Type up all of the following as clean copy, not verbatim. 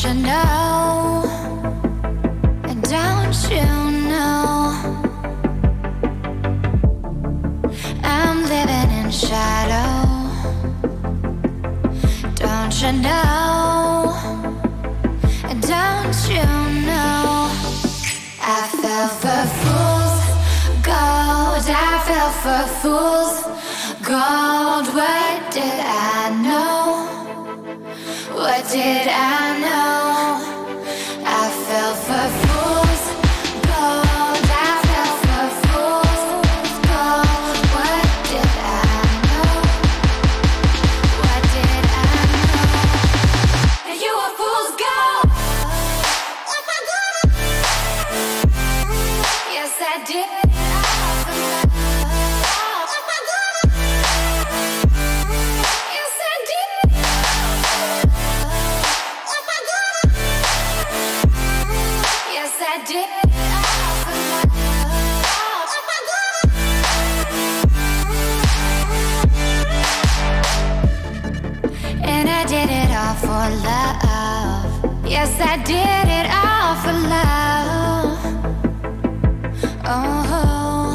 you know? Don't you know? I'm living in shadow. Don't you know? Don't you know? I fell for fool's gold. I fell for fool's gold. What did I know? What did I know? I fell for fool's gold. I fell for fool's gold. What did I know? What did I know? You were fool's gold. Yes, I did. And I did it all for love. Yes, I did it all for love. Oh,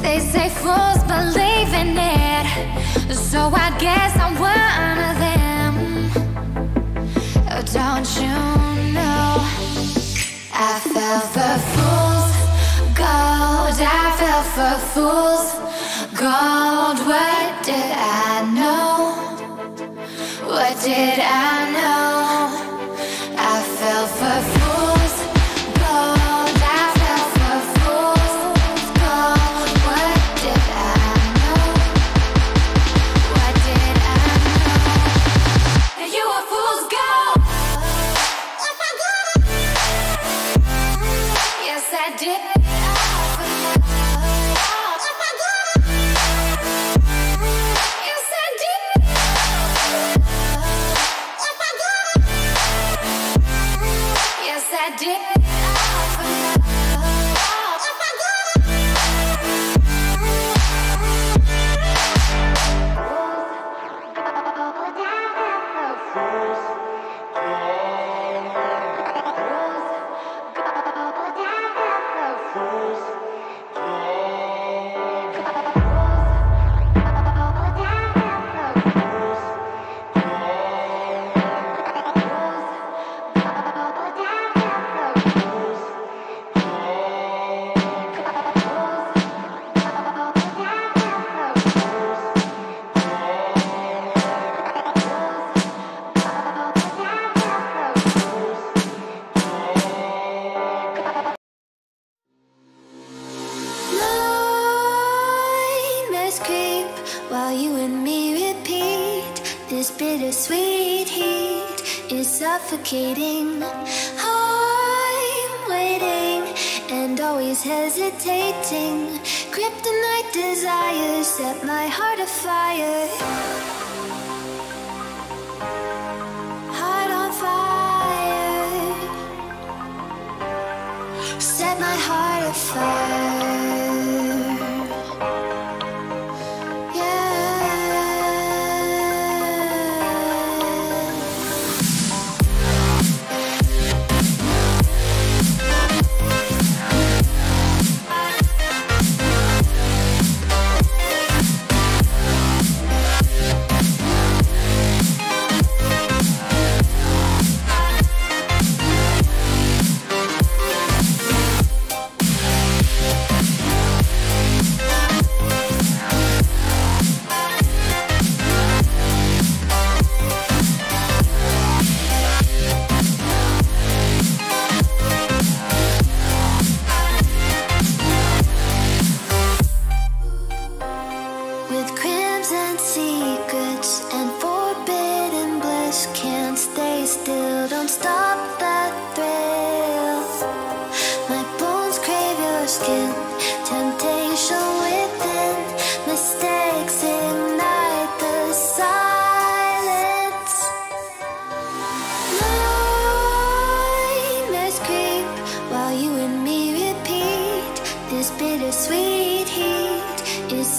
they say fools believe in it, so I guess I'm one of them. Don't you know? I fell for fool's gold. I fell for fool's gold. What did I know? What did I know? I fell for fool's gold. I fell for fool's gold. What did I know? What did I know? You were fool's gold. Yes, I did. While you and me repeat, this bittersweet heat is suffocating. I'm waiting and always hesitating. Kryptonite desires set my heart afire. Heart on fire. Set my heart afire.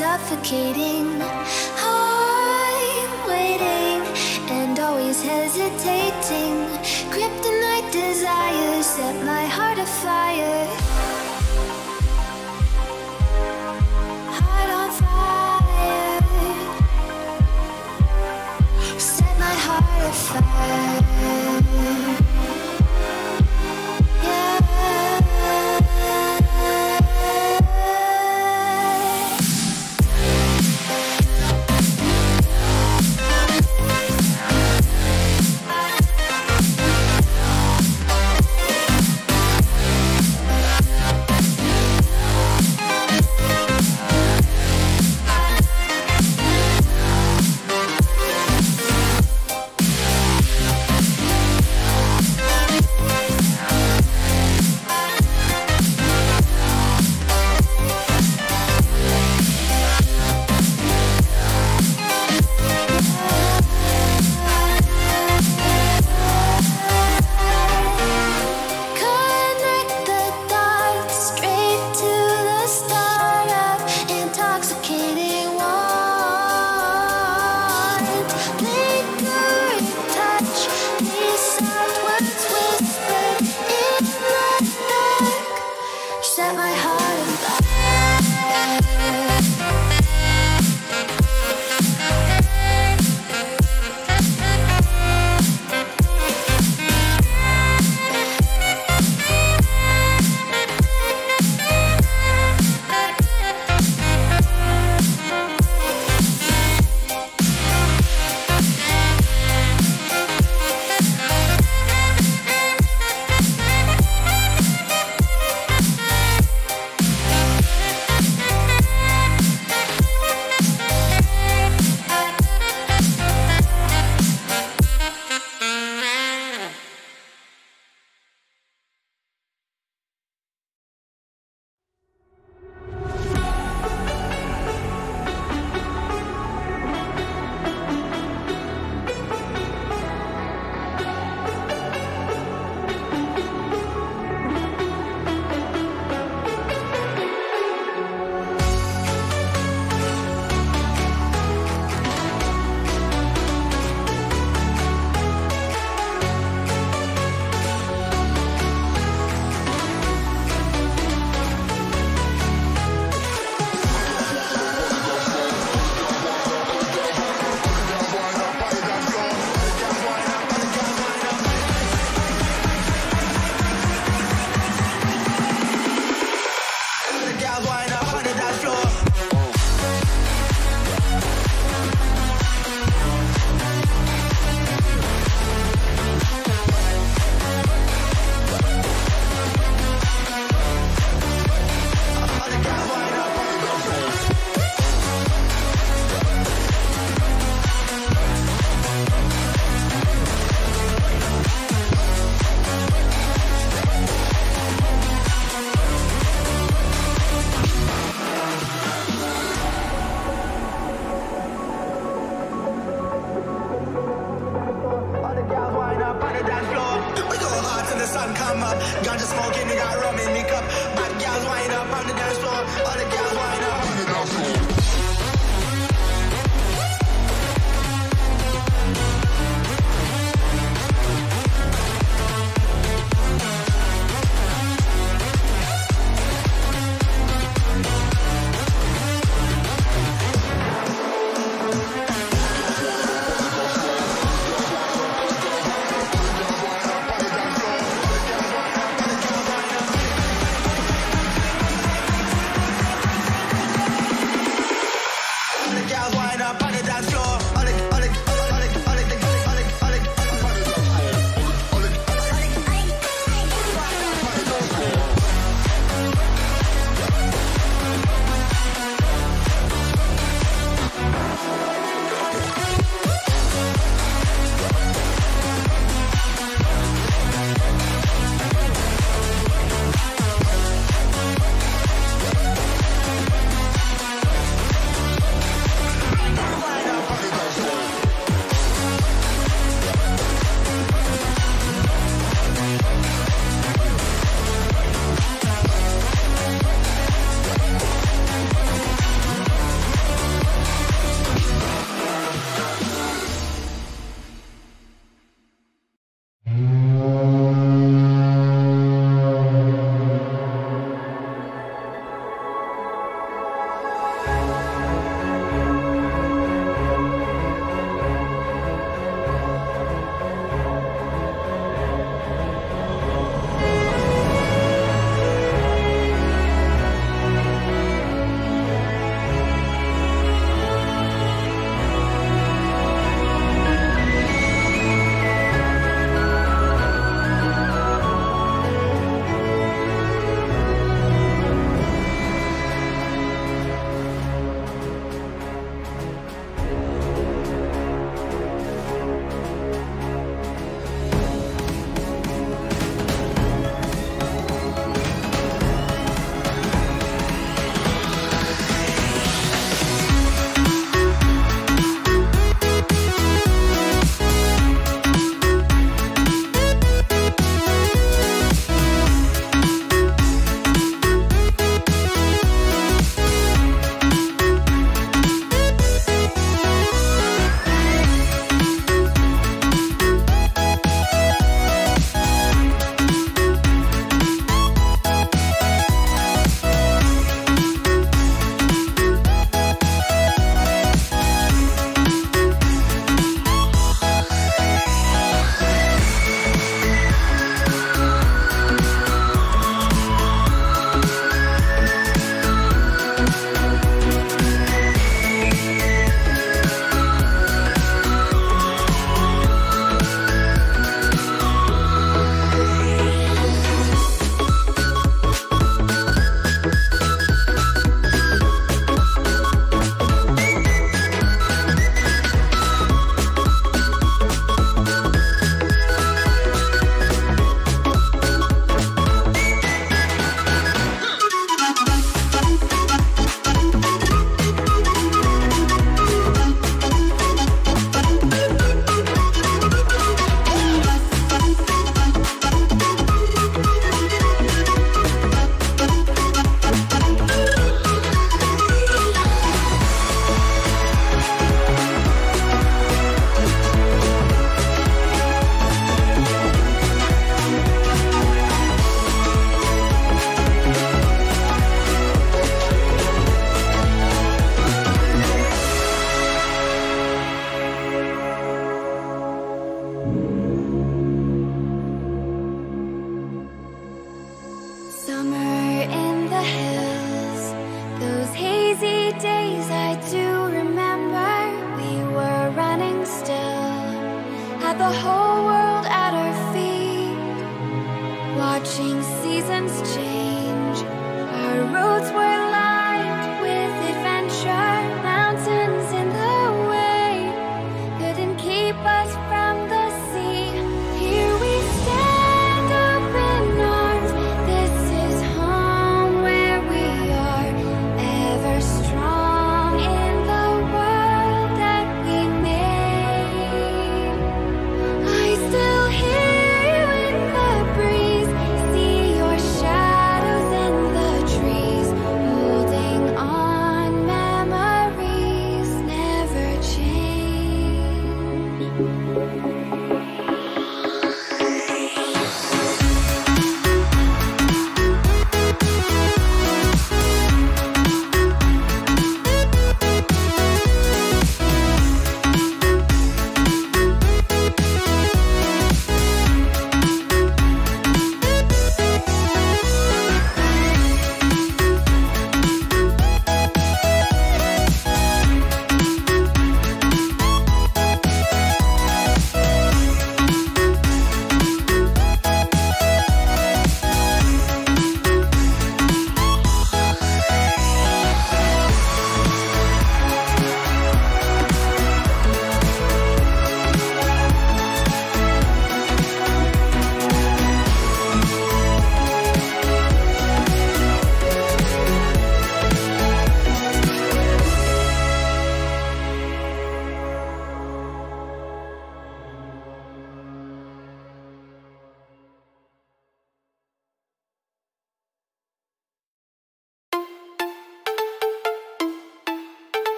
Suffocating. I'm waiting hesitating. Kryptonite desires set my heart afire. Heart on fire. Set my heart afire.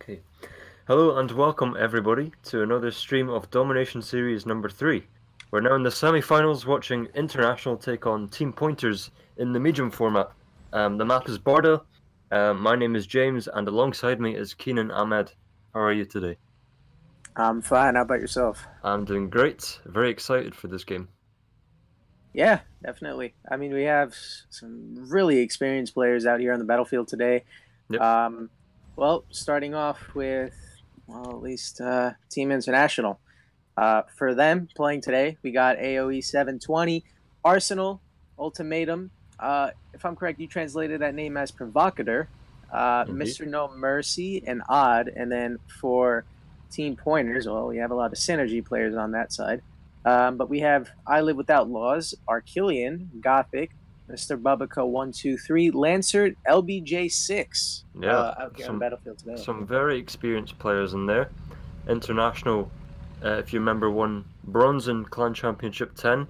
Okay. Hello and welcome everybody to another stream of Domination Series number 3. We're now in the semi-finals watching International take on Team Pointers in the medium format. The map is Barda. My name is James and alongside me is kenanahmed. How are you today? I'm fine. How about yourself? I'm doing great. Very excited for this game. Yeah, definitely. I mean, we have some really experienced players out here on the battlefield today. Yep. Um, well, starting off with, well, at least Team International. For them playing today, we got AOE 720, Arsenal, Ultimatum. If I'm correct, you translated that name as Provocateur, Indeed. Mr. No Mercy, and Odd. And then for Team Pointers, well, we have a lot of synergy players on that side. But we have I Live Without Laws, Archillian, Gothic, Mr. Bubica 123, Lancert, LBJ6 Yeah, out here on the some battlefield today. some very experienced players in there. International, if you remember, won bronze in Clan Championship 10.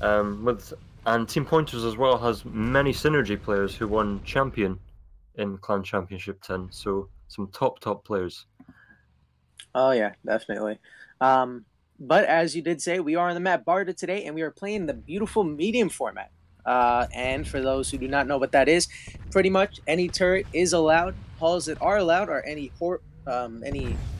And Team Pointers as well has many synergy players who won champion in Clan Championship 10. So some top players. Oh yeah, definitely. But as you did say, we are on the map Barda today, and we are playing the beautiful medium format. And for those who do not know what that is, pretty much any turret is allowed. Hulls that are allowed are any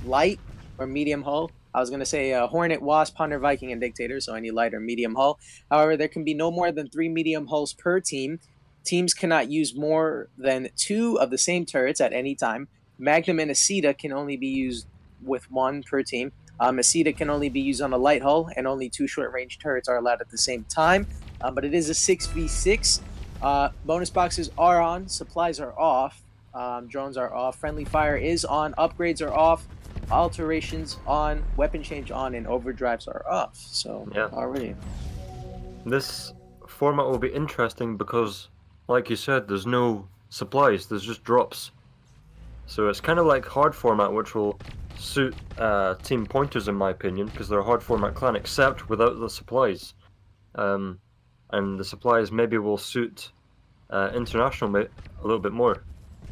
light or medium hull. I was going to say Hornet, Wasp, Hunter, Viking, and Dictator, so any light or medium hull. However, there can be no more than 3 medium hulls per team. Teams cannot use more than 2 of the same turrets at any time. Magnum and Aceta can only be used with 1 per team. Aceta can only be used on a light hull, and only 2 short-range turrets are allowed at the same time. But it is a 6v6. Bonus boxes are on, supplies are off, drones are off, friendly fire is on, upgrades are off, alterations on, weapon change on, and overdrives are off. So, Yeah. already. This format will be interesting because, like you said, there's no supplies, there's just drops. So it's kind of like hard format, which will suit Team Pointers in my opinion, because they're a hard format clan, except without the supplies. And the supplies maybe will suit International a little bit more,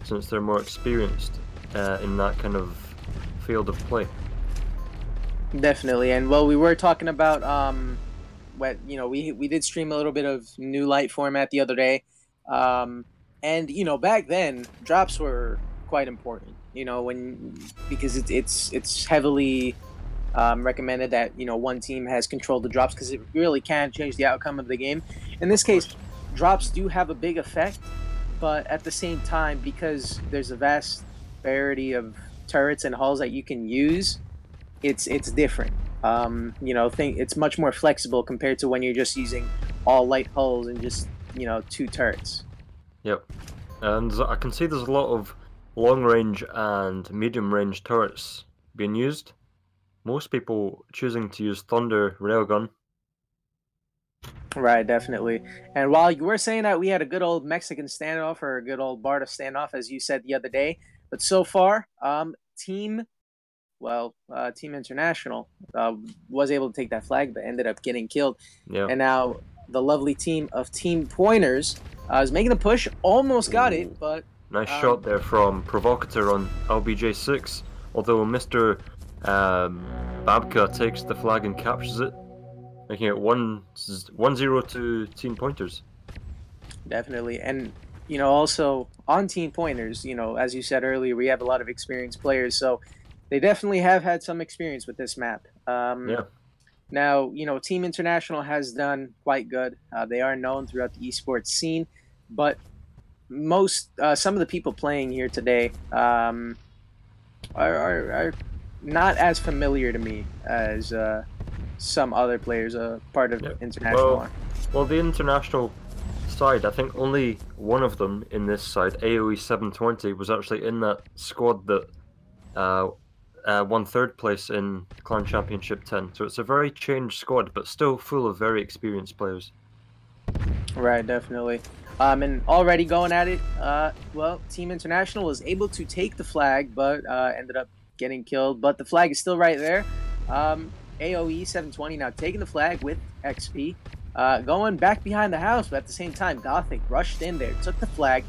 since they're more experienced in that kind of field of play. Definitely. And well, we were talking about we did stream a little bit of new light format the other day. And back then drops were quite important, because it's heavily recommended that one team has controlled the drops, because it really can change the outcome of the game. In this case, drops do have a big effect, but at the same time, because there's a vast variety of turrets and hulls that you can use, it's different. It's much more flexible compared to when you're just using all light hulls and just 2 turrets. Yep, and I can see there's a lot of long range and medium range turrets being used. Most people choosing to use Thunder Railgun. Right, definitely. And while you were saying that we had a good old Mexican standoff, or a good old Barda standoff, as you said the other day, but so far, Team International was able to take that flag, but ended up getting killed. Yeah. And now the lovely team of Team Pointers is making a push, almost got it, but nice shot there from Provocateur on LBJ6, although Mr. Babka takes the flag and captures it, making it 1-0 to Team Pointers. Definitely. And also on Team Pointers, as you said earlier, we have a lot of experienced players, so they definitely have had some experience with this map. Yeah. Now, Team International has done quite good. They are known throughout the esports scene, but some of the people playing here today are not as familiar to me as some other players part of International. Well, the International side, I think only one of them in this side, AOE 720, was actually in that squad that won 3rd place in Clan Championship 10. So it's a very changed squad, but still full of very experienced players. Right, definitely. And already going at it, Team International was able to take the flag, but ended up getting killed. But the flag is still right there. AOE 720 now taking the flag with XP. Going back behind the house, but at the same time, Gothic rushed in there, took the flag,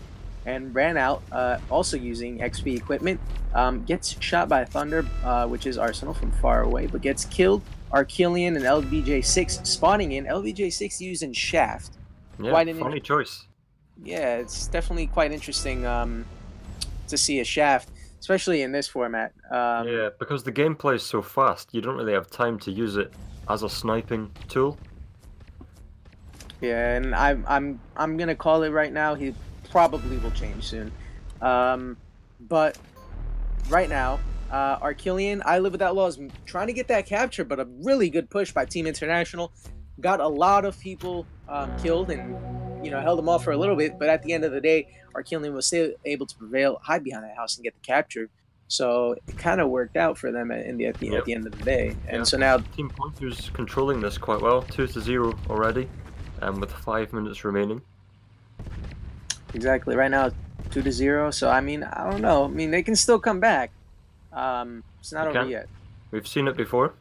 and ran out, also using XP equipment. Gets shot by Thunder, which is Arsenal from far away, but gets killed. Archelian and LBJ6 spawning in. LBJ6 using Shaft. Yeah, funny choice. Yeah, it's definitely quite interesting to see a Shaft, especially in this format. Yeah, because the gameplay is so fast, you don't really have time to use it as a sniping tool. Yeah, and I'm gonna call it right now. He probably will change soon. But right now, Archelian, I Live Without Laws, trying to get that capture, but a really good push by Team International. Got a lot of people killed and, held them off for a little bit. But at the end of the day, Archelian was still able to prevail, hide behind that house, and get the capture. So it kind of worked out for them at the end of the day. And so now Team Pointer's controlling this quite well, 2-0 already, with 5 minutes remaining. Exactly. Right now, 2-0. So I mean, I don't know. I mean, they can still come back. It's not over yet. We've seen it before.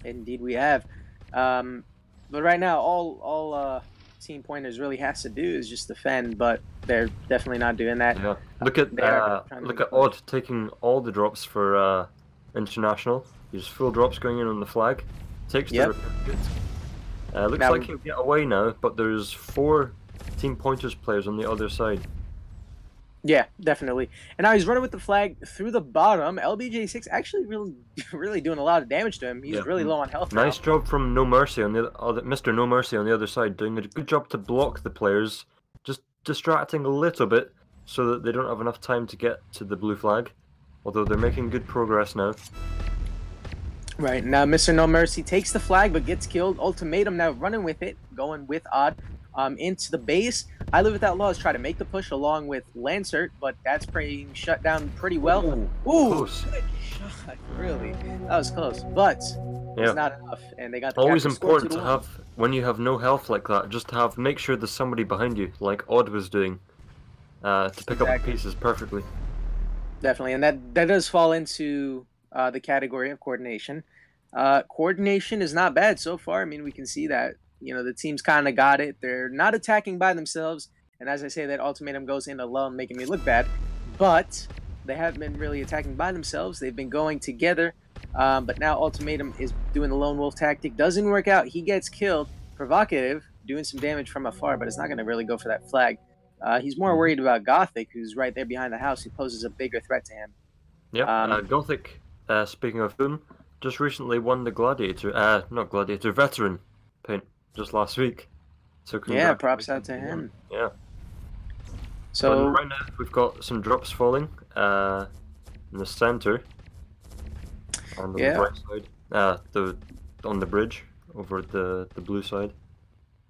Indeed, we have. But right now, all Team Pointers really has to do is just defend. But they're definitely not doing that. Yeah. Look at Odd taking all the drops for International. He's full drops going in on the flag. Takes the looks like he'll get away now, but there's 4 Team Pointers players on the other side. Yeah, definitely. And now he's running with the flag through the bottom. LBJ6 actually really doing a lot of damage to him. He's really low on health. Nice job from No Mercy on the other, Mr. No Mercy on the other side, doing a good job to block the players, just distracting a little bit so that they don't have enough time to get to the blue flag. Although they're making good progress now. Right, now Mr. No Mercy takes the flag but gets killed. Ultimatum now running with it, going with Odd into the base. I Live Without Laws try to make the push along with Lancert, but that's being shut down pretty well. Ooh, close. Good shot, really. That was close, but it's not enough, and they got the always important to have, when you have no health like that, just to make sure there's somebody behind you, like Odd was doing, to pick up the pieces perfectly. Definitely, and that does fall into the category of coordination. Coordination is not bad so far. I mean, we can see that, the teams kind of got it. They're not attacking by themselves. And as I say, that ultimatum goes in alone, making me look bad. But they haven't been really attacking by themselves. They've been going together. But now ultimatum is doing the lone wolf tactic. Doesn't work out. He gets killed. Provocative, doing some damage from afar, but it's not going to really go for that flag. He's more worried about Gothic, who's right there behind the house, who poses a bigger threat to him. Yeah, Gothic, speaking of whom, just recently won the Veteran paint just last week. So yeah, props out to him. Yeah. So right now we've got some drops falling in the center, on the right side, on the bridge over the blue side.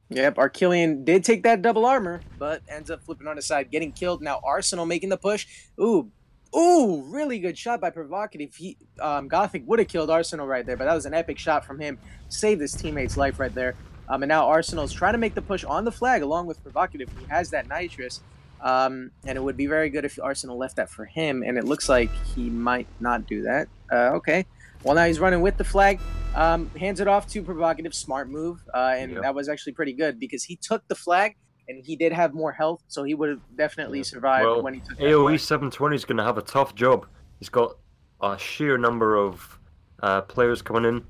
Yep, Archelian did take that double armor, but ends up flipping on his side, getting killed. Now Arsenal making the push. Ooh, really good shot by Provocative. Gothic would have killed Arsenal right there, but that was an epic shot from him. Saved his teammate's life right there. And now Arsenal's trying to make the push on the flag along with Provocative, who has that nitrous. And it would be very good if Arsenal left that for him, and it looks like he might not do that. Okay. Well, now he's running with the flag. Hands it off to Provocative. Smart move. And that was actually pretty good because he took the flag, and he did have more health, so he would have definitely survived when he took that AoE 720 is going to have a tough job. He's got a sheer number of players coming in.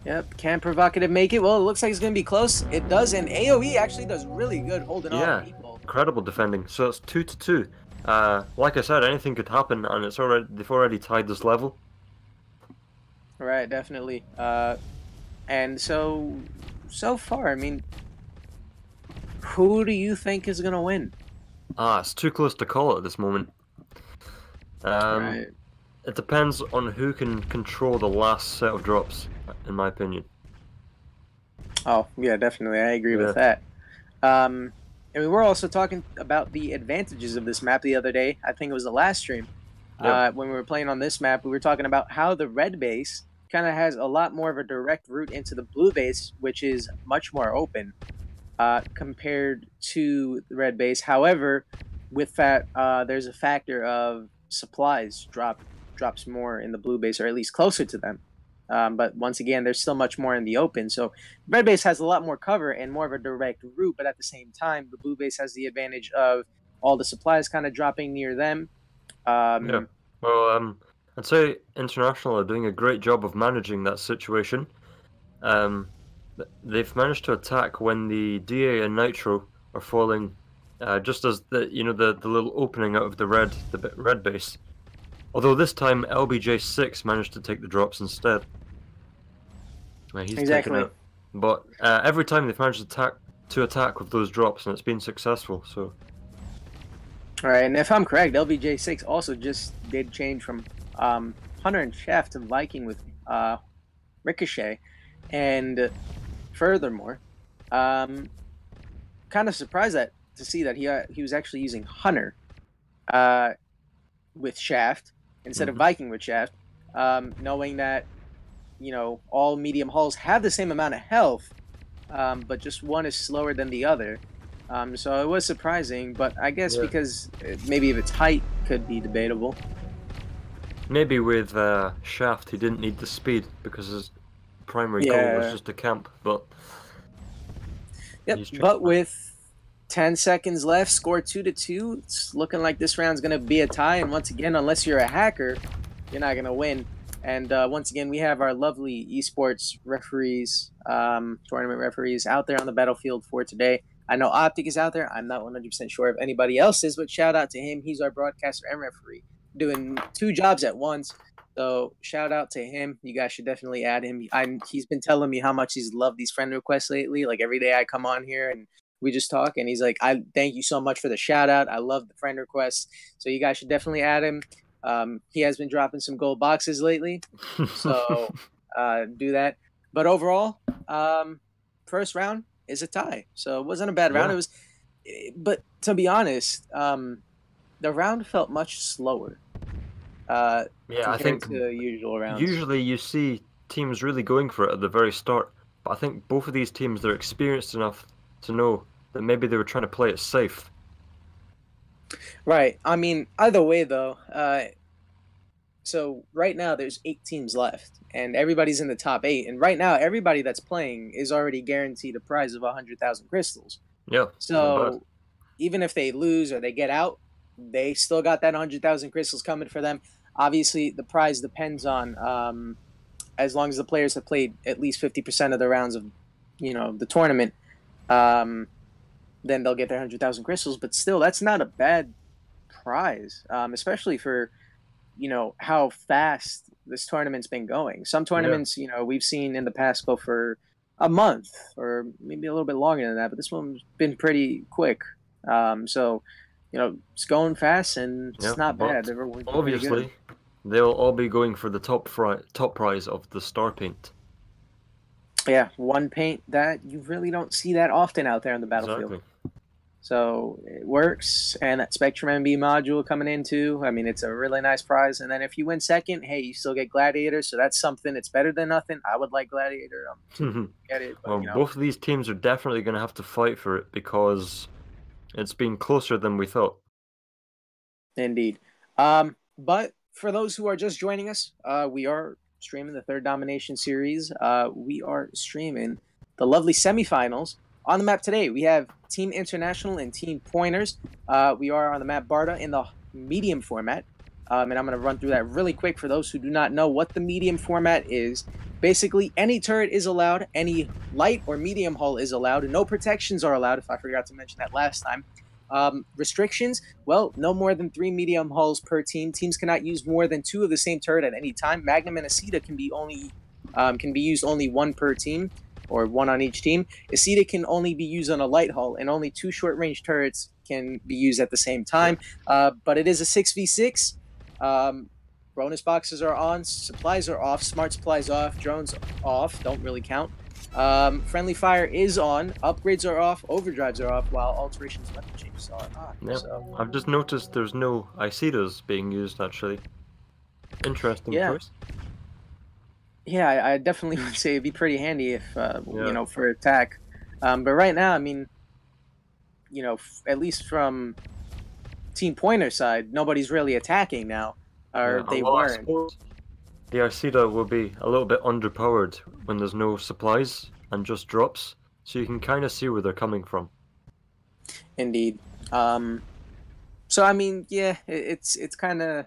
Yep, can Provocative make it? Well, it looks like it's going to be close. It does, and AoE actually does really good holding on people. Incredible defending. So it's 2-2. Like I said, anything could happen, and they've already tied this level. Right, definitely. And so far, I mean, who do you think is going to win? It's too close to call at this moment. Right. It depends on who can control the last set of drops, in my opinion. Oh, yeah, definitely. I agree with that. And we were also talking about the advantages of this map the other day. I think it was the last stream. When we were playing on this map, we were talking about how the red base kind of has a lot more of a direct route into the blue base, which is much more open compared to the red base. However, with that, there's a factor of supplies drops more in the blue base, or at least closer to them. But once again, there's still much more in the open. So red base has a lot more cover and more of a direct route, but at the same time, the blue base has the advantage of all the supplies kind of dropping near them. Yeah. Well, I'd say International are doing a great job of managing that situation. Um, they've managed to attack when the DA and Nitro are falling, just as the little opening out of the red base. Although this time LBJ6 managed to take the drops instead. He's taken Exactly. out. But every time they've managed to attack with those drops, and it's been successful. So All right, and if I'm correct, LBJ6 also just did change from Hunter and Chef to Viking with Ricochet, and furthermore, kind of surprised to see that he was actually using Hunter with Shaft instead of Viking with Shaft, knowing that all medium hulls have the same amount of health, but just one is slower than the other. So it was surprising, but I guess because maybe if its height could be debatable. Maybe with Shaft, he didn't need the speed because his primary goal was just to camp. But but with 10 seconds left, score 2-2. It's looking like this round's gonna be a tie. And once again, unless you're a hacker, you're not gonna win. And once again, we have our lovely esports referees, tournament referees out there on the battlefield for today. I know Optic is out there. I'm not 100% sure if anybody else is, but shout out to him. He's our broadcaster and referee, doing 2 jobs at once. So shout out to him. You guys should definitely add him. He's been telling me how much he's loved these friend requests lately. Like every day I come on here and we just talk, and he's like, "I thank you so much for the shout out. I love the friend requests." So you guys should definitely add him. He has been dropping some gold boxes lately, so do that. But overall, first round is a tie, so it wasn't a bad round. It was, but to be honest, the round felt much slower. I think to usual rounds. Usually you see teams really going for it at the very start, but I think both of these teams, they're experienced enough to know that maybe they were trying to play it safe. Right. I mean, either way, though, so right now there's 8 teams left, and everybody's in the top 8. And right now, everybody that's playing is already guaranteed a prize of 100,000 crystals. Yeah. So even if they lose or they get out, they still got that 100,000 crystals coming for them. Obviously, the prize depends on as long as the players have played at least 50% of the rounds of the tournament. Then they'll get their 100,000 crystals. But still, that's not a bad prize, especially for how fast this tournament's been going. Some tournaments, we've seen in the past go for a month or maybe a little bit longer than that, but this one's been pretty quick. So it's going fast and it's not bad. Obviously, they'll all be going for the top prize of the star paint. Yeah, one paint that you really don't see that often out there on the battlefield. Exactly. So it works, and that Spectrum MB module coming in too. I mean, it's a really nice prize. And then if you win second, hey, you still get Gladiator, so that's something. It's better than nothing. I would like Gladiator. Get it. But, well, both of these teams are definitely going to have to fight for it because it's been closer than we thought. Indeed. But for those who are just joining us, we are streaming the 3rd Domination Series. We are streaming the lovely semifinals. On the map today, we have Team International and Team Pointers. We are on the map Barda in the medium format. And I'm going to run through that really quick for those who do not know what the medium format is. Basically, any turret is allowed, any light or medium hull is allowed, and no protections are allowed, if I forgot to mention that last time. Restrictions, well, no more than 3 medium hulls per team. Teams cannot use more than 2 of the same turret at any time. Magnum and Aceta can be used only 1 per team, or 1 on each team. Aceta can only be used on a light hull, and only 2 short-range turrets can be used at the same time. But it is a 6v6. Bonus boxes are on, supplies are off, smart supplies off, drones off, don't really count. Friendly fire is on, upgrades are off, overdrives are off, while alterations and weapon changes are on. Yep. So, I've just noticed there's no Acetas being used, actually. Interesting choice. Yeah, I definitely would say it'd be pretty handy if, for attack. But right now, I mean, at least from Team Pointer side, nobody's really attacking now. Or they weren't. the Iceda will be a little bit underpowered when there's no supplies and just drops, so you can kind of see where they're coming from. Indeed. So I mean, yeah, it's kind of,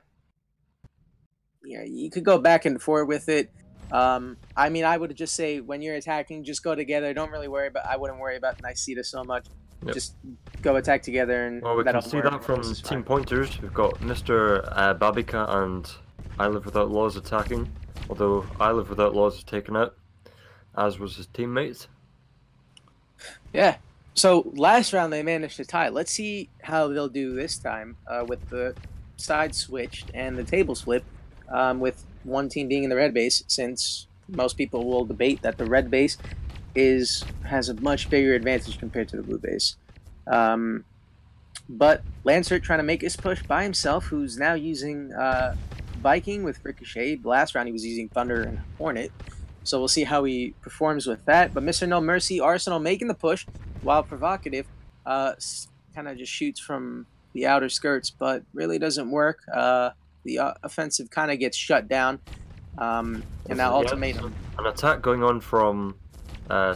yeah, you could go back and forth with it. I mean, I would just say when you're attacking, just go together. Don't really worry about. I wouldn't worry about Niceta so much. Yep. Just go attack together, and Well, we can that'll see work. that from This is Team fine. Pointers. We've got Mr. Babika and I Live Without Laws attacking, although I Live Without Laws is taken out, as was his teammate. Yeah. So last round they managed to tie. Let's see how they'll do this time with the side switched and the tables flipped, with one team being in the red base, since most people will debate that the red base has a much bigger advantage compared to the blue base. But Lancer trying to make his push by himself, who's now using Viking with Ricochet. Last round he was using Thunder and Hornet. So we'll see how he performs with that. But Mr. No Mercy, Arsenal making the push, while Provocative kind of just shoots from the outer skirts, but really doesn't work. The offensive kind of gets shut down. And now Ultimatum. An attack going on from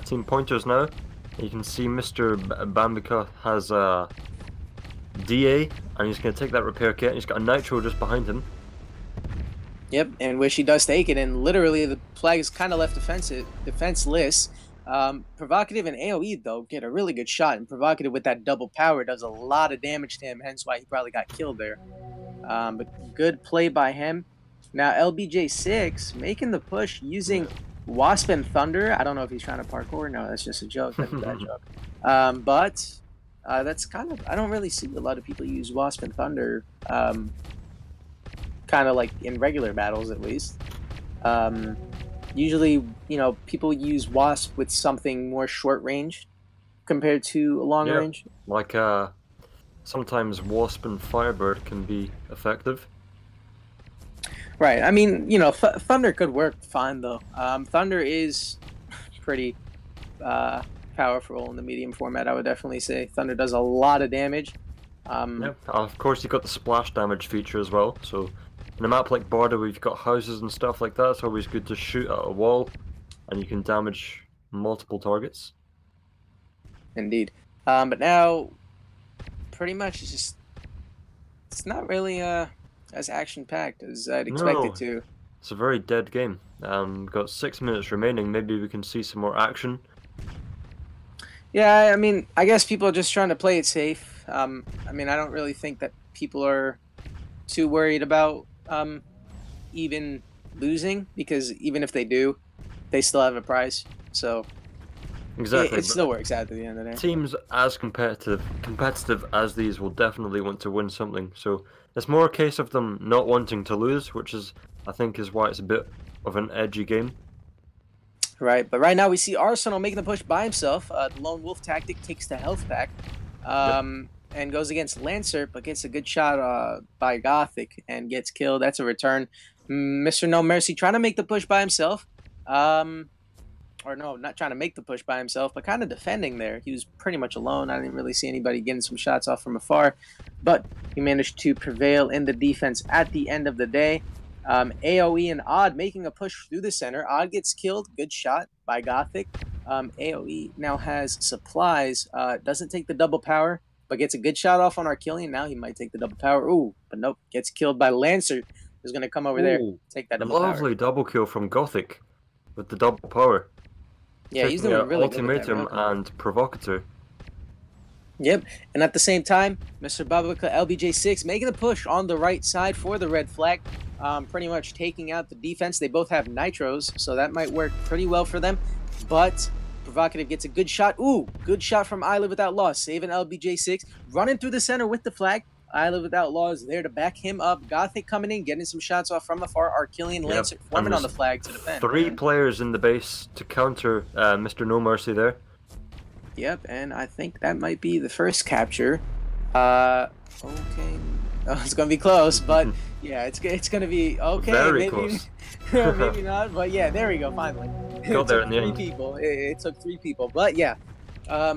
Team Pointers now. You can see Mr. Bambika has a DA, and he's going to take that repair kit, and he's got a Nitro just behind him. Yep, and Wishy does take it, and literally the flag is kind of left defenseless. Provocative and AoE, though, get a really good shot, and Provocative with that double power does a lot of damage to him, hence why he probably got killed there. But good play by him. Now LBJ6 making the push using Wasp and Thunder. I don't know if he's trying to parkour. No, that's just a joke. That's a bad joke. But that's kind of, I don't really see a lot of people use Wasp and Thunder. Kind of like in regular battles, at least. Usually, you know, people use Wasp with something more short range compared to a long range. Like sometimes Wasp and Firebird can be effective. Right. I mean, you know, Thunder could work fine though. Thunder is pretty powerful in the medium format. I would definitely say Thunder does a lot of damage. Of course, you've got the splash damage feature as well. So in a map like Border, where you've got houses and stuff like that, it's always good to shoot at a wall, and you can damage multiple targets. Indeed. But now, pretty much, it's not really as action-packed as I'd expect it to. It's a very dead game. Got 6 minutes remaining. Maybe we can see some more action. Yeah, I mean, I guess people are just trying to play it safe. I mean, I don't really think that people are too worried about even losing, because even if they do, they still have a prize. So exactly, it still works out at the end of the day. Teams as competitive as these will definitely want to win something. So it's more a case of them not wanting to lose, which is, I think, is why it's a bit of an edgy game. Right, but right now we see Arsenal making the push by himself. The Lone Wolf tactic takes the health pack, and goes against Lancer, but gets a good shot by Gothic and gets killed. That's a return. Mr. No Mercy trying to make the push by himself. Or no, not trying to make the push by himself, but kind of defending there. He was pretty much alone. I didn't really see anybody getting some shots off from afar, but he managed to prevail in the defense at the end of the day. AoE and Odd making a push through the center. Odd gets killed. Good shot by Gothic. AoE now has supplies. Doesn't take the double power, but gets a good shot off on Archillian. Now he might take the double power. Ooh, but nope. Gets killed by Lancer, who's going to come over there, take that double power. Lovely double kill from Gothic with the double power. Yeah, he's doing really good with that Ultimatum and Provocateur. Yep, and at the same time, Mr. Babaka LBJ6 making the push on the right side for the red flag, pretty much taking out the defense. They both have nitros, so that might work pretty well for them, but Provocative gets a good shot. Ooh, good shot from I Live Without Laws, saving LBJ6, running through the center with the flag. I Live Without Laws there to back him up. Gothic coming in, getting some shots off from afar. Archillian, Lancer forming on the flag to defend. 3 players in the base to counter Mr. No Mercy there. Yep, and I think that might be the first capture. Okay. Oh, it's gonna be close, but yeah, it's gonna be okay. Very maybe close. maybe not, but yeah, there we go. Finally, Got there in the end. It took 3 people, but yeah,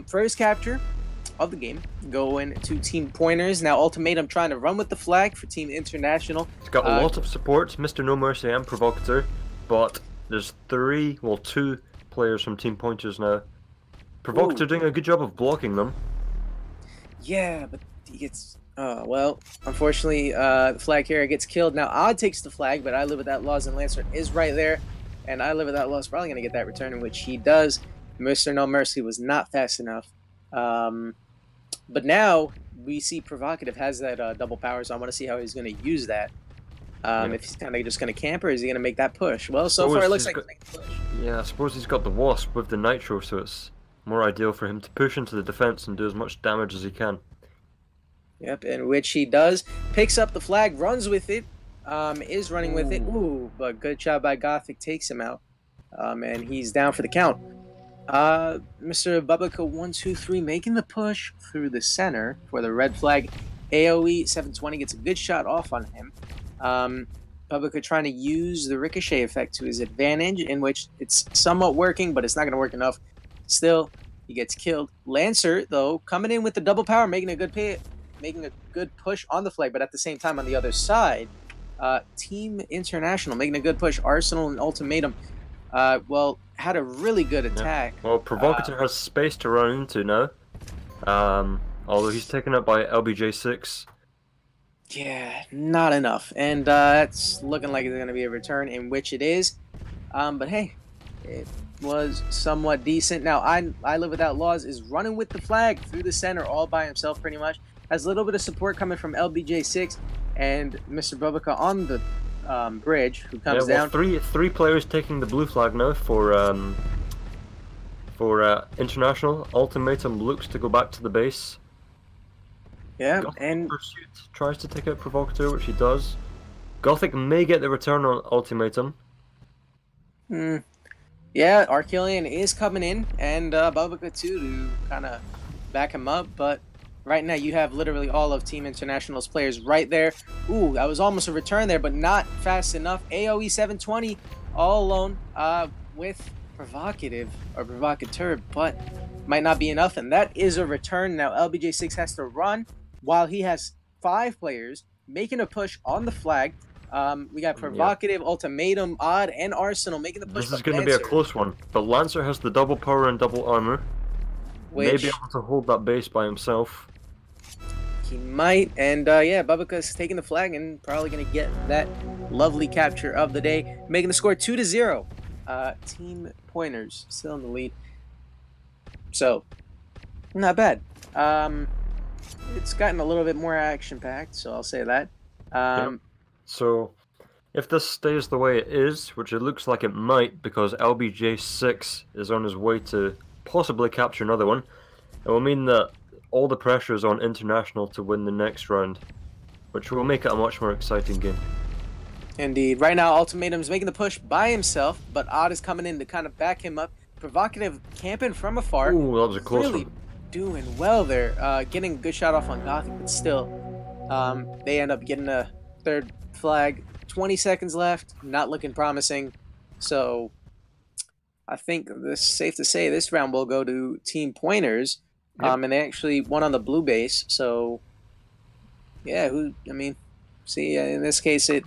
first capture. of the game going to Team Pointers. Now, Ultimatum trying to run with the flag for Team International. It's got a lot of support, Mr. No Mercy and Provocateur, but there's two players from Team Pointers now. Provocateur doing a good job of blocking them. Yeah, but he gets... well, unfortunately, the flag carrier gets killed. Now, Odd takes the flag, but I Live Without Laws and Lancer is right there. And I Live Without Laws is probably going to get that return, in which he does. Mr. No Mercy was not fast enough. But now we see Provocative has that double power, so I want to see how he's going to use that. If he's kind of just going to camp, or is he going to make that push? Well, so far it looks like he's making a push. Yeah, I suppose he's got the Wasp with the Nitro, so it's more ideal for him to push into the defense and do as much damage as he can. Yep, in which he does. Picks up the flag, runs with it, is running with it. Ooh, but good job by Gothic, takes him out. And he's down for the count. Mr. Bubaka123 making the push through the center for the red flag. AoE 720 gets a good shot off on him. Bubaka trying to use the ricochet effect to his advantage, in which it's somewhat working, but it's not going to work enough. Still, he gets killed. Lancer, though, coming in with the double power, making a good push on the flag, but at the same time on the other side, Team International making a good push. Arsenal and Ultimatum, well, had a really good attack. Yeah. Well, Provocateur has space to run into now, although he's taken up by LBJ6. Yeah, not enough, and it's looking like it's going to be a return, in which it is. But hey, it was somewhat decent. Now, I Live Without Laws is running with the flag through the center all by himself, pretty much. Has a little bit of support coming from LBJ6 and Mr. Bubaka on the bridge, who comes down. Three players taking the blue flag now for International. Ultimatum looks to go back to the base. Yeah, Gothic and Pursuit tries to take out Provocateur, which he does. Gothic may get the return on Ultimatum. Yeah, Archelion is coming in, and Bubaka too, to kind of back him up, but right now you have literally all of Team International's players right there. Ooh, that was almost a return there, but not fast enough. AoE 720 all alone with Provocative, or Provocateur, but might not be enough, and that is a return. Now LBJ6 has to run while he has 5 players making a push on the flag. We got Provocative, Ultimatum, Odd, and Arsenal making the push. This is going to be a close one, but Lancer has the double power and double armor. May be able to hold that base by himself. He might, and yeah, Bubaka's taking the flag and probably going to get that lovely capture of the day, making the score 2-0. Team Pointers still in the lead, so not bad. It's gotten a little bit more action-packed, so I'll say that. So, if this stays the way it is, which it looks like it might, because LBJ6 is on his way to possibly capture another one, it will mean that all the pressure is on International to win the next round, which will make it a much more exciting game. Indeed. Right now, Ultimatum's making the push by himself, but Odd is coming in to kind of back him up. Provocative camping from afar. Ooh, that was a close really one. Doing well there. Getting a good shot off on Gothic, but still, they end up getting a third flag. 20 seconds left. Not looking promising. So, I think this is safe to say this round will go to Team Pointers. Yep. And they actually won on the blue base. So, yeah, in this case, it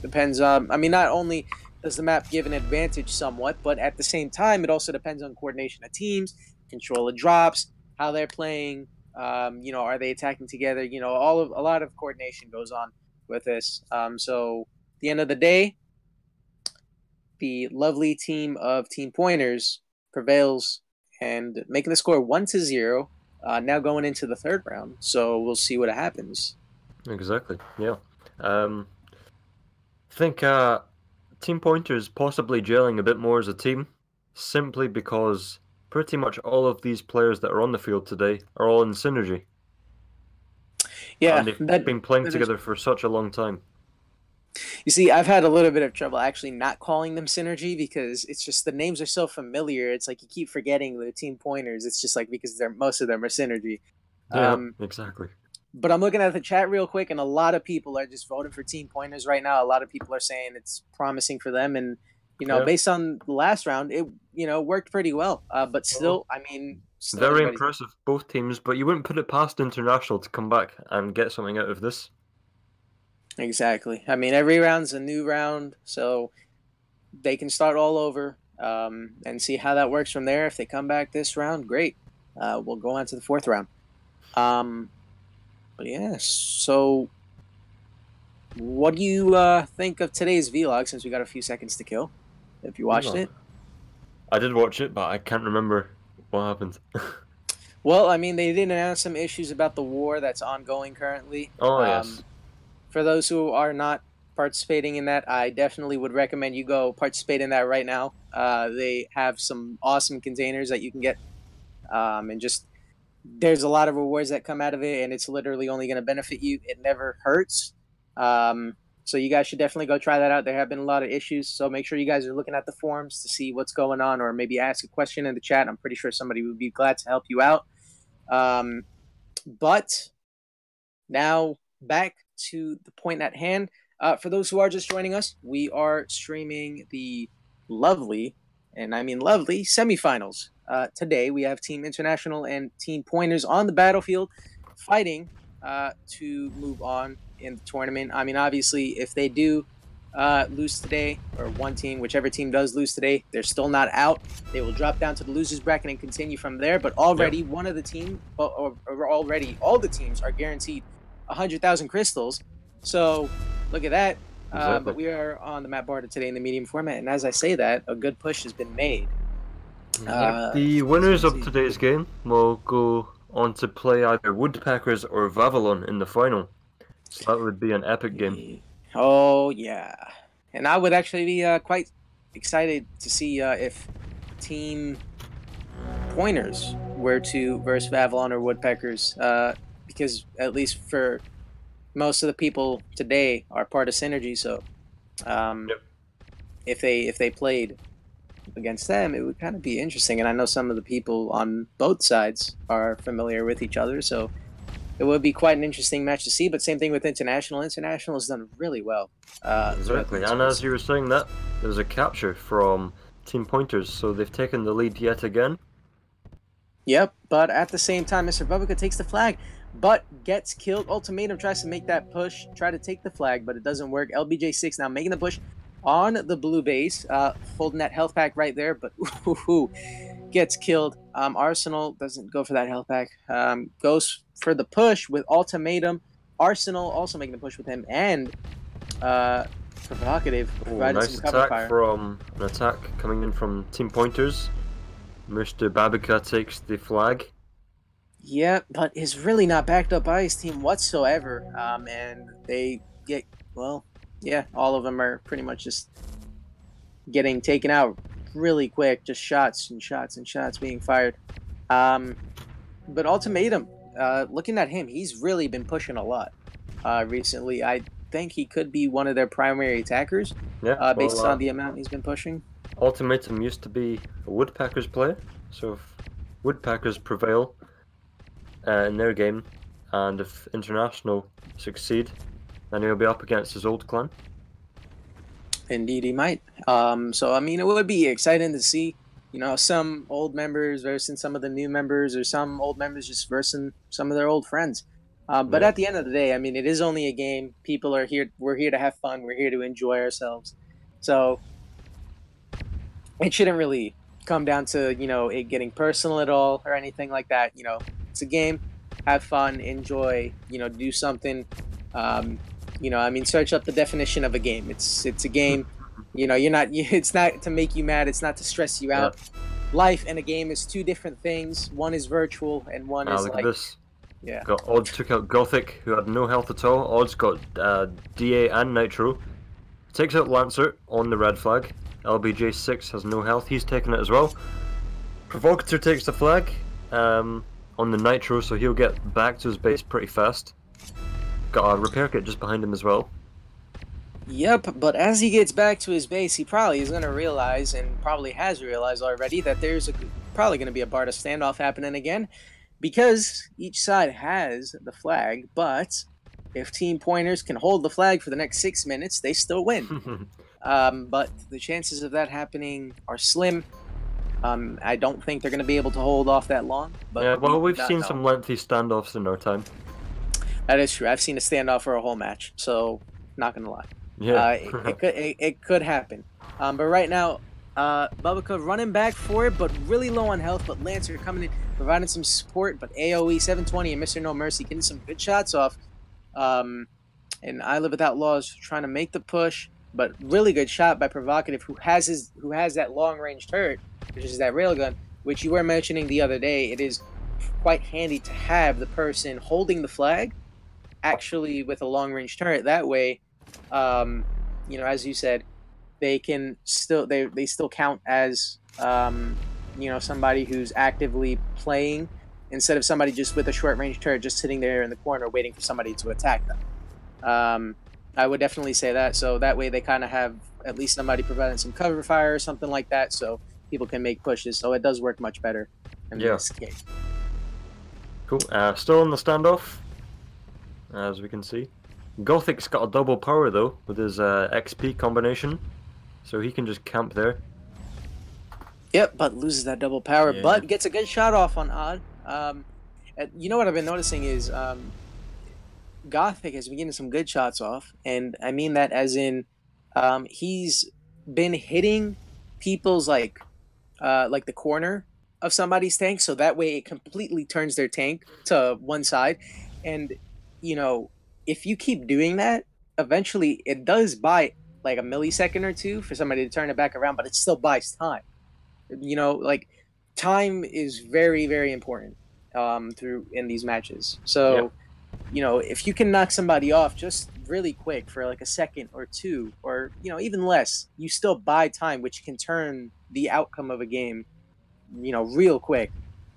depends on, not only does the map give an advantage somewhat, but at the same time, it also depends on coordination of teams, control of drops, how they're playing, are they attacking together? A lot of coordination goes on with this. So at the end of the day, the lovely team of Team Pointers prevails and making the score 1-0. Now going into the third round, so we'll see what happens. Exactly. Yeah. I think Team Pointers possibly gelling a bit more as a team, simply because pretty much all of these players that are on the field today are all in synergy. Yeah, and they've been playing together for such a long time. You see, I've had a little bit of trouble actually not calling them Synergy, because it's just the names are so familiar. It's like you keep forgetting the Team Pointers. It's just like because most of them are Synergy. Yeah, exactly. But I'm looking at the chat real quick, and a lot of people are just voting for Team Pointers right now. A lot of people are saying it's promising for them, and based on the last round, it worked pretty well. But still, still Very everybody's impressive, both teams, but you wouldn't put it past International to come back and get something out of this. exactly. I mean, every round's a new round, so they can start all over and see how that works from there. If they come back this round, great. We'll go on to the fourth round. But yeah, so what do you think of today's vlog? Since we got a few seconds to kill, if you watched it. I did watch it, but I can't remember what happened. Well, I mean, they did announce some issues about the war that's ongoing currently. Oh, yes. For those who are not participating in that, I definitely would recommend you go participate in that right now. They have some awesome containers that you can get, and just there's a lot of rewards that come out of it, and it's literally only going to benefit you. It never hurts. So you guys should definitely go try that out. There have been a lot of issues, so make sure you guys are looking at the forums to see what's going on, or maybe ask a question in the chat. I'm pretty sure somebody would be glad to help you out. But now back to the point at hand. For those who are just joining us, we are streaming the lovely, and I mean lovely, semifinals. Today we have Team International and Team Pointers on the battlefield fighting to move on in the tournament. I mean, obviously, if they do lose today, or one team, whichever team does lose today, they're still not out. They will drop down to the losers bracket and continue from there. But already one of the team, or already all the teams are guaranteed 100,000 crystals. So look at that. Exactly. But we are on the map Barda today in the medium format, and as I say that, a good push has been made. The winners of today's game will go on to play either Woodpeckers or Vavalon in the final. So that would be an epic game. Oh, yeah. And I would actually be quite excited to see if Team Pointers were to verse Vavalon or Woodpeckers, because at least for most of the people today are part of Synergy, so if they played against them, it would kind of be interesting. And I know some of the people on both sides are familiar with each other, so it would be quite an interesting match to see. But same thing with International. International has done really well. Exactly, and as you were saying that, there was a capture from Team Pointers, so they've taken the lead yet again. Yep, but at the same time, Mr. Republica takes the flag, but gets killed. Ultimatum tries to make that push, try to take the flag, but it doesn't work. LBJ6 now making the push on the blue base, holding that health pack right there, but gets killed. Arsenal doesn't go for that health pack, goes for the push with Ultimatum. Arsenal also making the push with him, and Provocative provided nice some cover attack fire. from an attack coming in from Team Pointers. Mr. Babica takes the flag. Yeah, but is really not backed up by his team whatsoever. And they get, well, yeah, all of them are pretty much just getting taken out really quick. Just shots and shots and shots being fired. But Ultimatum, looking at him, he's really been pushing a lot recently. I think he could be one of their primary attackers, based on the amount he's been pushing. Ultimatum used to be a Woodpeckers player, so if Woodpeckers prevail in their game, and if International succeed, then he'll be up against his old clan. Indeed, he might. So, I mean, it would be exciting to see, you know, some old members versus some of the new members, or some old members just versus some of their old friends. But at the end of the day, I mean, it is only a game. People are here. We're here to have fun. We're here to enjoy ourselves. So it shouldn't really come down to, you know, it getting personal at all or anything like that. You know, it's a game. Have fun. Enjoy. You know, do something. You know, I mean, search up the definition of a game. It's a game. You know, you're not. It's not to make you mad. It's not to stress you out. Life and a game is two different things. One is virtual, and one is look like. At this. Yeah. Got Odds took out Gothic, who had no health at all. Odds got DA and Nitro. Takes out Lancer on the red flag. LBJ6 has no health. He's taking it as well. Provocateur takes the flag on the Nitro, so he'll get back to his base pretty fast. Got a repair kit just behind him as well. Yep, but as he gets back to his base, he probably is going to realize, and probably has realized already, that there's probably going to be a Barda standoff happening again, because each side has the flag, but if Team Pointers can hold the flag for the next 6 minutes, they still win. But the chances of that happening are slim. I don't think they're going to be able to hold off that long. But Yeah, well, we've do not seen know. some lengthy standoffs in our time. That is true. I've seen a standoff for a whole match, so not gonna lie. Yeah. It could happen. But right now, Bubba running back for it, but really low on health. But Lancer coming in, providing some support. But AOE 720 and Mr. No Mercy getting some good shots off. And I Live Without Laws trying to make the push, but really good shot by Provocative, who has that long range turret, which is that railgun, which you were mentioning the other day. It is quite handy to have the person holding the flag actually with a long range turret. That way, as you said, they can still they still count as somebody who's actively playing instead of somebody just with a short range turret just sitting there in the corner waiting for somebody to attack them. I would definitely say that. So that way they kind of have at least somebody providing some cover fire or something like that, so people can make pushes. So it does work much better in this case. Cool. Still in the standoff, as we can see. Gothic's got a double power though with his XP combination, so he can just camp there. Yep, but loses that double power, but gets a good shot off on Odd. You know what I've been noticing is Gothic has been getting some good shots off, and I mean that as in he's been hitting people's like the corner of somebody's tank, so that way it completely turns their tank to one side. And if you keep doing that, eventually it does buy like a millisecond or two for somebody to turn it back around, but it still buys time. Like time is very, very important through in these matches. So if you can knock somebody off just really quick for like a second or two, or even less, you still buy time, which can turn the outcome of a game real quick.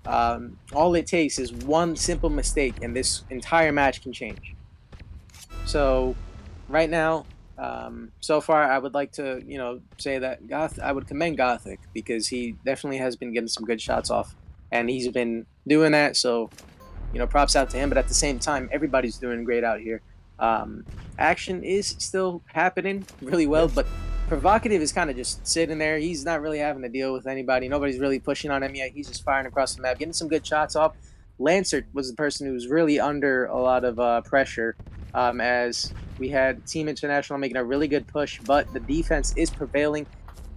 All it takes is one simple mistake and this entire match can change. So right now, so far I would like to say that I would commend Gothic, because he definitely has been getting some good shots off, and he's been doing that. So props out to him. But at the same time, everybody's doing great out here. Action is still happening really well, but Provocative is kind of just sitting there. He's not really having to deal with anybody. Nobody's really pushing on him yet. He's just firing across the map, getting some good shots off. Lancer was the person who was really under a lot of pressure, as we had Team International making a really good push, but the defense is prevailing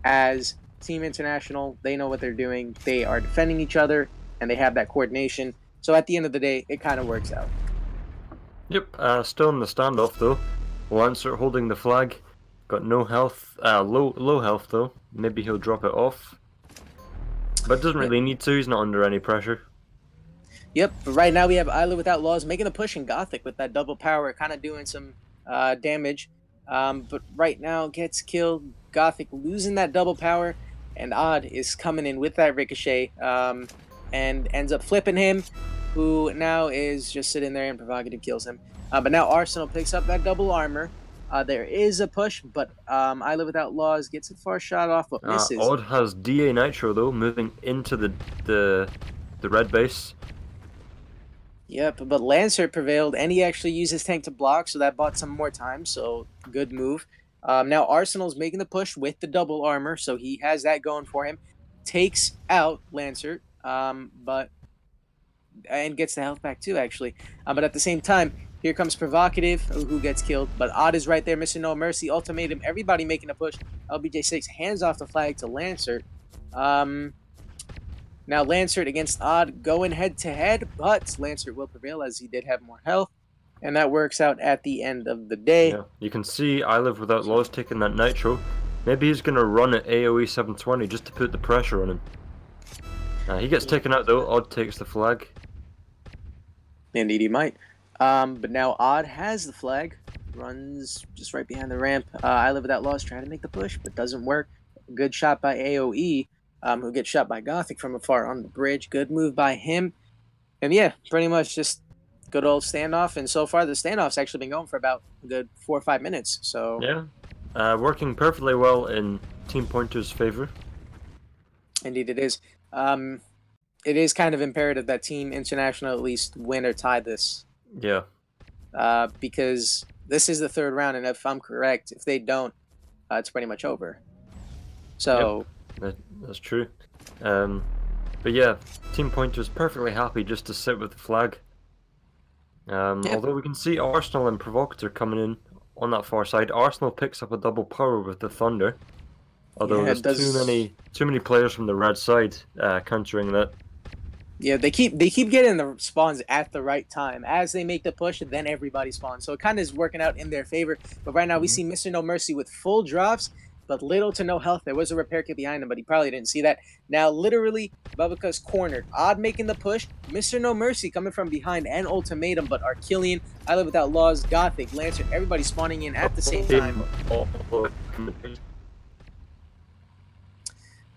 as Team International, they know what they're doing. They are defending each other, and they have that coordination. So at the end of the day, it kind of works out. Yep, still in the standoff though. Lancer holding the flag. Got no health, low health though. Maybe he'll drop it off. But doesn't really need to, he's not under any pressure. Yep, but right now we have I Live Without Laws making a push in Gothic with that double power, kind of doing some damage. But right now gets killed. Gothic losing that double power, and Odd is coming in with that ricochet and ends up flipping him, who now is just sitting there, and Provocative kills him. But now Arsenal picks up that double armor. There is a push, but I Live Without Laws gets a far shot off, but misses. Odd has DA Nitro though, moving into the red base. Yep, but Lancer prevailed, and he actually used his tank to block, so that bought some more time, so good move. Now Arsenal's making the push with the double armor, so he has that going for him. Takes out Lancer, and gets the health back too, actually. But at the same time, here comes Provocative, who gets killed, but Odd is right there, Mr. No Mercy, ultimatum, everybody making a push. LBJ6 hands off the flag to Lancer. Now Lancert against Odd going head-to-head, but Lancert will prevail as he did have more health, and that works out at the end of the day. Yeah, you can see I Live Without Laws taking that Nitro. Maybe he's going to run at AoE 720 just to put the pressure on him. He gets taken out though, Odd takes the flag. Indeed he might. But now Odd has the flag, runs just right behind the ramp. I Live Without Laws trying to make the push, but doesn't work. Good shot by AoE. Who gets shot by Gothic from afar on the bridge. Good move by him. And yeah, pretty much just good old standoff. And so far, the standoff's actually been going for about a good 4 or 5 minutes. So yeah, working perfectly well in Team Pointer's favor. Indeed it is. It is kind of imperative that Team International at least win or tie this. Yeah. Because this is the third round, and if I'm correct, if they don't, it's pretty much over. So... Yep. That's true. But yeah, Team Pointer's perfectly happy just to sit with the flag. Although we can see Arsenal and Provocateur coming in on that far side. Arsenal picks up a double power with the Thunder. Although there's too many players from the red side countering that. Yeah, they keep getting the spawns at the right time. As they make the push, then everybody spawns. So it kind of is working out in their favor. But right now we see Mr. No Mercy with full drops, but little to no health. There was a repair kit behind him, but he probably didn't see that. Now, literally, Bubaka's cornered. Odd making the push. Mr. No Mercy coming from behind and Ultimatum, but Archillian, I Live Without Laws, Gothic, Lancer, everybody spawning in at the same time.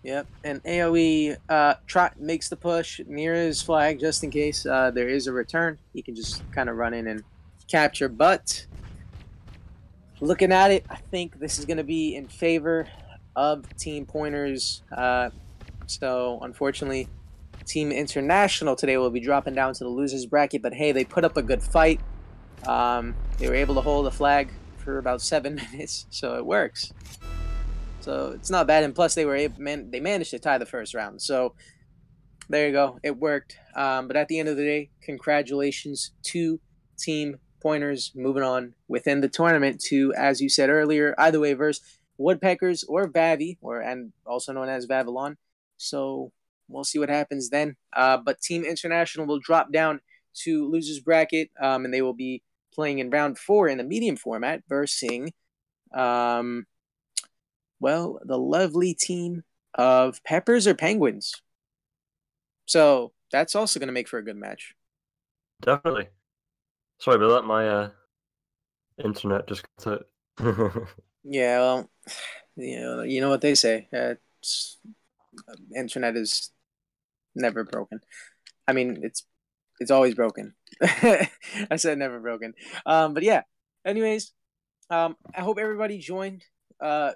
Yep, and AoE Trot makes the push near his flag just in case there is a return. He can just kind of run in and capture. But looking at it, I think this is going to be in favor of Team Pointers. So unfortunately, Team International today will be dropping down to the losers bracket. But hey, they put up a good fight. They were able to hold the flag for about 7 minutes, so it works. So it's not bad, and plus they managed to tie the first round. So there you go, it worked. But at the end of the day, congratulations to Team Pointers moving on within the tournament to, as you said earlier, either way versus Woodpeckers or Vavi, and also known as Vavilon. So we'll see what happens then. But Team International will drop down to losers bracket, and they will be playing in round 4 in the medium format versus well, the lovely team of Peppers or Penguins. So that's also going to make for a good match. Definitely. Sorry about that. My internet just got it. Yeah, well, you know what they say. Internet is never broken. I mean, it's always broken. I said never broken. But yeah. Anyways, I hope everybody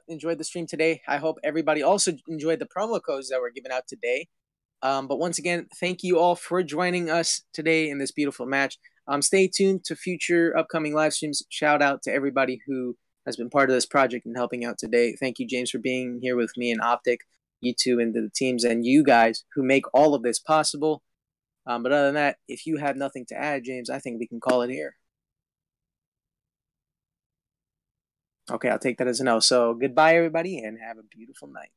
enjoyed the stream today. I hope everybody also enjoyed the promo codes that were given out today. But once again, thank you all for joining us today in this beautiful match. Stay tuned to future upcoming live streams. Shout out to everybody who has been part of this project and helping out today. Thank you, James, for being here with me and Optic, you two, and the teams, and you guys who make all of this possible. But other than that, if you have nothing to add, James, I think we can call it here. Okay, I'll take that as a no. So goodbye, everybody, and have a beautiful night.